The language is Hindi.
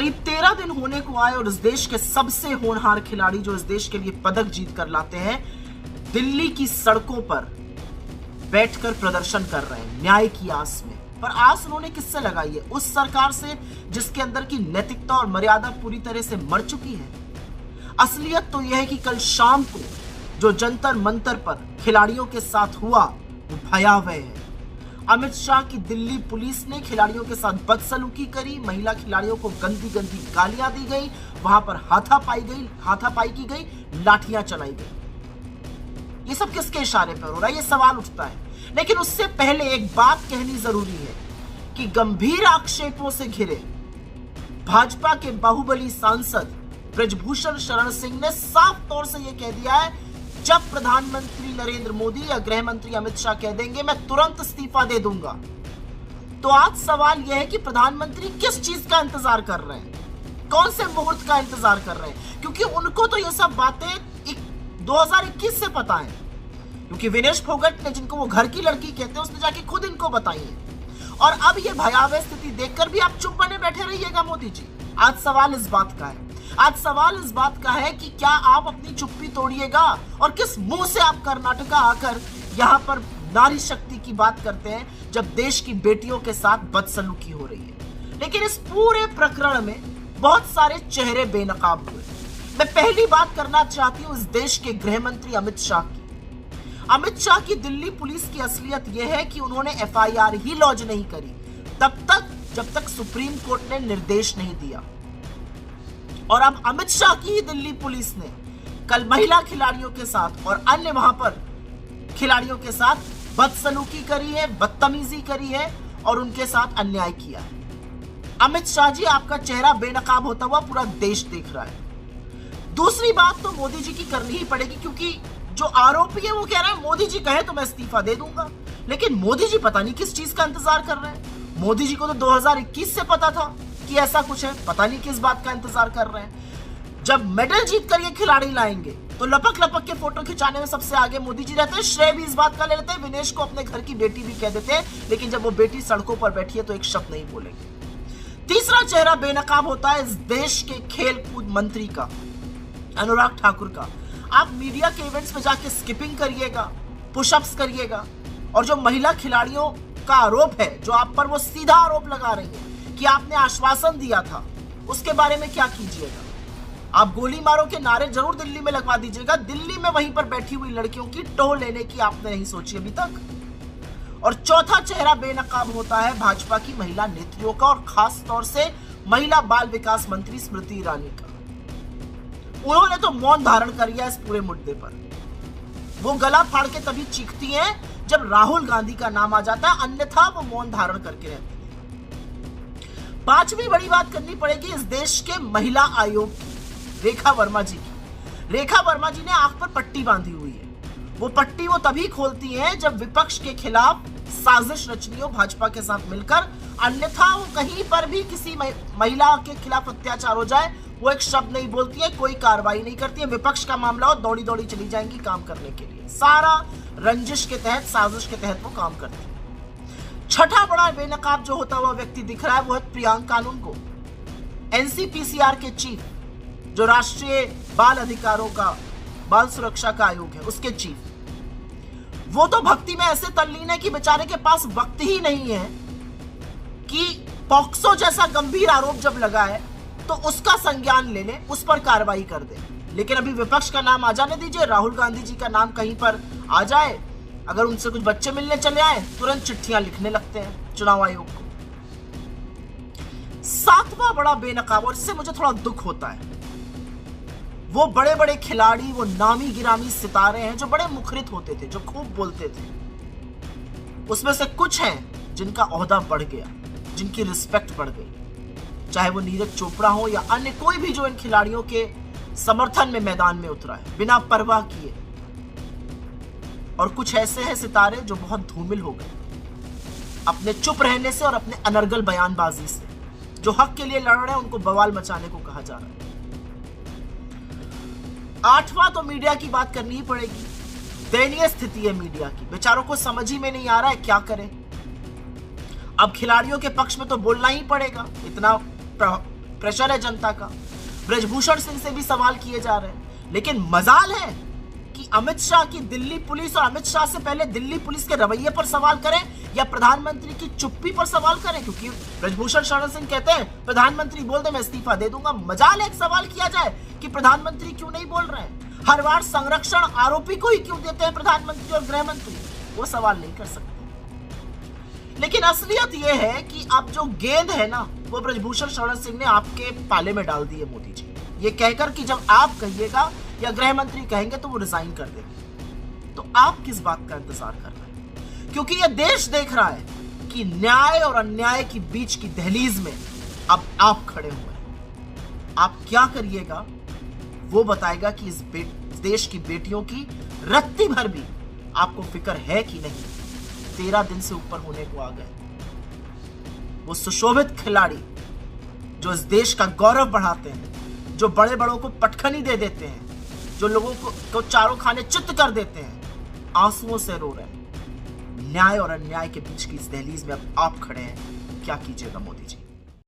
करीब 13 दिन होने को आए और इस देश के सबसे होनहार खिलाड़ी जो इस देश के लिए पदक जीत कर लाते हैं, दिल्ली की सड़कों पर बैठकर प्रदर्शन कर रहे हैं न्याय की आस में। पर आस उन्होंने किससे लगाई है? उस सरकार से जिसके अंदर की नैतिकता और मर्यादा पूरी तरह से मर चुकी है। असलियत तो यह है कि कल शाम को जो जंतर मंतर पर खिलाड़ियों के साथ हुआ वो भयावह है। अमित शाह की दिल्ली पुलिस ने खिलाड़ियों के साथ बदसलूकी करी, महिला खिलाड़ियों को गंदी गंदी गालियां दी गई, वहां पर हाथापाई की गई, लाठियां चलाई गई। ये सब किसके इशारे पर हो रहा है? ये सवाल उठता है। लेकिन उससे पहले एक बात कहनी जरूरी है कि गंभीर आक्षेपों से घिरे भाजपा के बाहुबली सांसद ब्रजभूषण शरण सिंह ने साफ तौर से यह कह दिया है, जब प्रधानमंत्री नरेंद्र मोदी या गृह मंत्री अमित शाह कह देंगे मैं तुरंत इस्तीफा दे दूंगा। तो आज सवाल यह है कि प्रधानमंत्री किस चीज का इंतजार कर रहे हैं, कौन से मुहूर्त का इंतजार कर रहे हैं? क्योंकि उनको तो ये सब बातें 2021 से पता है, क्योंकि विनेश फोगट ने, जिनको वो घर की लड़की कहते हैं, उसने जाके खुद इनको बताई है। और अब ये भयावह स्थिति देखकर भी आप चुप बने बैठे रहिएगा मोदी जी? आज सवाल इस बात का है, आज सवाल इस बात का है कि क्या आप अपनी चुप्पी तोड़िएगा और किस मुंह से आप कर्नाटका आकर यहां पर नारी शक्ति की बात करते हैं जब देश की बेटियों के साथ बदसलूकी हो रही है। लेकिन इस पूरे प्रकरण में बहुत सारे चेहरे बेनकाब हुए। मैं पहली बात करना चाहती हूं इस देश के गृह मंत्री अमित शाह की। अमित शाह की दिल्ली पुलिस की असलियत यह है कि उन्होंने एफआईआर ही लॉन्च नहीं करी तब तक जब तक सुप्रीम कोर्ट ने निर्देश नहीं दिया। और अब अमित शाह की ही दिल्ली पुलिस ने कल महिला खिलाड़ियों के साथ और अन्य वहां पर खिलाड़ियों के साथ बदसलूकी करी है, बदतमीजी करी है और उनके साथ अन्याय किया है। अमित शाह जी, आपका चेहरा बेनकाब होता हुआ पूरा देश देख रहा है। दूसरी बात तो मोदी जी की करनी ही पड़ेगी, क्योंकि जो आरोपी है वो कह रहा है मोदी जी कहे तो मैं इस्तीफा दे दूंगा। लेकिन मोदी जी पता नहीं किस चीज का इंतजार कर रहे हैं। मोदी जी को तो 2021 से पता था कि ऐसा कुछ है, पता नहीं किस बात का इंतजार कर रहे हैं। जब मेडल जीत कर ये खिलाड़ी लाएंगे तो लपक लपक के फोटो खिंचाने में सबसे आगे मोदी जी रहते हैं। श्रेय भी इस बात का ले लेते हैं, विनेश को अपने घर की बेटी भी कह देते हैं, लेकिन जब वो बेटी सड़कों पर बैठी है तो एक शब्द नहीं बोलेंगे। तीसरा चेहरा बेनकाब होता है इस देश के खेल कूद मंत्री का, अनुराग ठाकुर का। आप मीडिया के इवेंट्स में जाके स्किपिंग करिएगा, पुशअप्स करिएगा, और जो महिला खिलाड़ियों का आरोप है, जो आप पर वो सीधा आरोप लगा रही है कि आपने आश्वासन दिया था, उसके बारे में क्या कीजिएगा? आप गोली मारो के नारे जरूर दिल्ली में लगवा दीजिएगा। दिल्ली में वहीं पर बैठी हुई लड़कियों की टोह लेने की आपने नहीं सोची अभी तक। और चौथा चेहरा बेनकाब होता है भाजपा की महिला नेत्रियों का, और खास तौर से महिला बाल विकास मंत्री स्मृति ईरानी का। उन्होंने तो मौन धारण कर लिया इस पूरे मुद्दे पर। वो गला फाड़ के तभी चीखती हैं जब राहुल गांधी का नाम आ जाता है, अन्यथा वो मौन धारण करके रहती है। पांचवी बड़ी बात करनी पड़ेगी इस देश के महिला आयोग की, रेखा वर्मा जी की। रेखा वर्मा जी ने आंख पर पट्टी बांधी हुई है। वो पट्टी वो तभी खोलती हैं जब विपक्ष के खिलाफ साजिश रचनी हो भाजपा के साथ मिलकर, अन्यथा वो कहीं पर भी किसी महिला के खिलाफ अत्याचार हो जाए वो एक शब्द नहीं बोलती है, कोई कार्रवाई नहीं करती है। विपक्ष का मामला हो दौड़ी दौड़ी चली जाएंगी काम करने के लिए। सारा रंजिश के तहत, साजिश के तहत वो काम करती है। छठा बड़ा बेनकाब जो होता हुआ व्यक्ति दिख रहा है वो है प्रियांक कानून को, एनसीपीसीआर के चीफ, जो राष्ट्रीय बाल अधिकारों का, बाल सुरक्षा का आयोग है, उसके चीफ। वो तो भक्ति में ऐसे तल्लीन है कि बेचारे के पास वक्त ही नहीं है कि पॉक्सो जैसा गंभीर आरोप जब लगा है तो उसका संज्ञान ले ले, उस पर कार्रवाई कर दे। लेकिन अभी विपक्ष का नाम आ जाने दीजिए, राहुल गांधी जी का नाम कहीं पर आ जाए, अगर उनसे कुछ बच्चे मिलने चले आए तुरंत चिट्ठियां लिखने लगते हैं चुनाव आयोग को। सातवां बड़ा बेनकाब, और इससे मुझे थोड़ा दुख होता है, वो बड़े बड़े खिलाड़ी, वो नामी गिरामी सितारे हैं जो बड़े मुखरित होते थे, जो खूब बोलते थे। उसमें से कुछ हैं जिनका ओहदा बढ़ गया, जिनकी रिस्पेक्ट बढ़ गई, चाहे वो नीरज चोपड़ा हो या अन्य कोई भी जो इन खिलाड़ियों के समर्थन में मैदान में उतरा है बिना परवाह किए। और कुछ ऐसे हैं सितारे जो बहुत धूमिल हो गए अपने चुप रहने से और अपने अनर्गल बयानबाजी से। जो हक के लिए लड़ रहे हैं उनको बवाल मचाने को कहा जा रहा है। आठवां तो मीडिया की बात करनी ही पड़ेगी। दयनीय स्थिति है मीडिया की, बेचारों को समझ ही में नहीं आ रहा है क्या करें। अब खिलाड़ियों के पक्ष में तो बोलना ही पड़ेगा, इतना प्रेशर है जनता का। ब्रजभूषण सिंह से भी सवाल किए जा रहे हैं, लेकिन मजाल है कि अमित शाह की दिल्ली पुलिस और अमित शाह से पहले दिल्ली पुलिस के रवैये पर सवाल करें या प्रधानमंत्री की चुप्पी पर सवाल करें, क्योंकि ब्रजभूषण शरण सिंह कहते हैं प्रधानमंत्री बोल दे मैं इस्तीफा दे दूंगा। मजाल है एक सवाल किया जाए कि प्रधानमंत्री क्यों नहीं बोल रहे हैं, हर बार संरक्षण आरोपी को ही क्यों देते हैं प्रधानमंत्री और गृह मंत्री, वो सवाल नहीं कर सकते। लेकिन असलियत यह है कि अब जो गेंद है ना वो ब्रजभूषण शरण सिंह ने आपके पाले में डाल दी है मोदी जी, ये कहकर कि जब आप कहिएगा या गृह मंत्री कहेंगे तो वो रिजाइन कर देंगे। तो आप किस बात का इंतजार कर रहे हैं? क्योंकि ये देश देख रहा है कि न्याय और अन्याय के बीच की दहलीज में अब आप खड़े हुए हैं। आप क्या करिएगा वो बताएगा कि इस देश की बेटियों की रत्ती भर भी आपको फिक्र है कि नहीं। 13 दिन से ऊपर होने को आ गए। वो सुशोभित खिलाड़ी जो इस देश का गौरव बढ़ाते हैं, जो बड़े बड़ों को पटखनी दे देते हैं, जो लोगों को चारों खाने चित्त कर देते हैं, आंसुओं से रो रहे हैं। न्याय और अन्याय के बीच की इस दहलीज में अब आप खड़े हैं, क्या कीजिएगा मोदी जी?